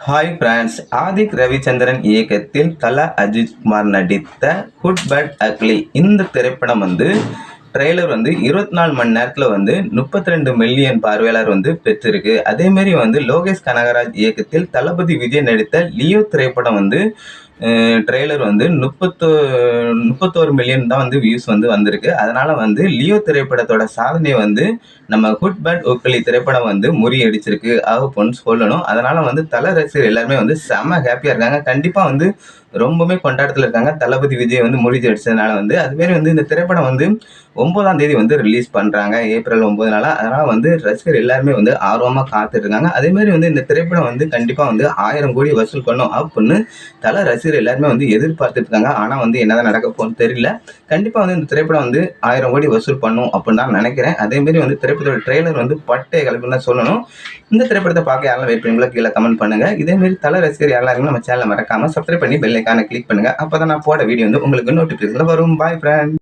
Hi friends, Adhik Ravichandran இயக்கத்தில் தல அஜித் குமார் நடித்த good bad ugly இந்த திரைப்படம் ட்ரெய்லர் 24 மணி நேரத்தில் 32 மில்லியன் பார்வையாளர் பெற்றிருக்கு. அதேமாரி லோகேஷ் கனகராஜ் இயக்கத்தில் தளபதி விஜய் நடித்த லியோ திரைப்படம் ட்ரெய்லர் 31 மில்லியன் தான் வியூஸ் வந்திருக்கு. அதனால லியோ திரைப்படத்தோட சாதனையை நம்ம குட் பேட் அக்லி திரைப்படம் முறியடிச்சிருக்கு அப்படின்னு சொல்லணும். அதனால தல ரசிகர் எல்லாருமே செம ஹாப்பியா இருக்காங்க. கண்டிப்பா ரொம்பவுமே கொண்டாட்டத்தில் இருக்காங்க. தளபதி விஜய் முறியடி அடிச்சதுனால அதுமாரி இந்த திரைப்படம் 9ஆம் தேதி ரிலீஸ் பண்றாங்க, ஏப்ரல் 9. அதனால ரசிகர் எல்லாருமே ஆர்வமா காத்துட்டு இருக்காங்க. அதேமாரி இந்த திரைப்படம் கண்டிப்பா 1000 கோடி வசூல் பண்ணும் அப்படின்னு தல ரசிகர் எல்லாருமே எதிர்பார்த்துட்டு இருக்காங்க. ஆனா என்னதான் நடக்க போகுதுன்னு தெரியல. கண்டிப்பா இந்த திரைப்படம் 1000 கோடி வசூல் பண்ணும் அப்படின்னு தான் நினைக்கிறேன். அதேமாரி திரைப்படத்தோட ட்ரெய்லர் பட்டை கிளப்புன்னு தான் சொல்லணும். இந்த திரைப்படத்தை பார்க்க யாரெல்லாம் வெயிட் பண்ணீங்களோ கீழே கமெண்ட் பண்ணுங்க. இதேமாரி தல ரசிகர் யாரெல்லாம் நம்ம சேனலை மறக்காம சப்ஸ்கிரைப் பண்ணி பெல் ஐகானை கிளிக் பண்ணுங்க. அப்பதான் நான் போட வீடியோ உங்களுக்கு நோட்டிபிகேஷன்ல வரும். பாய் ஃப்ரெண்ட்.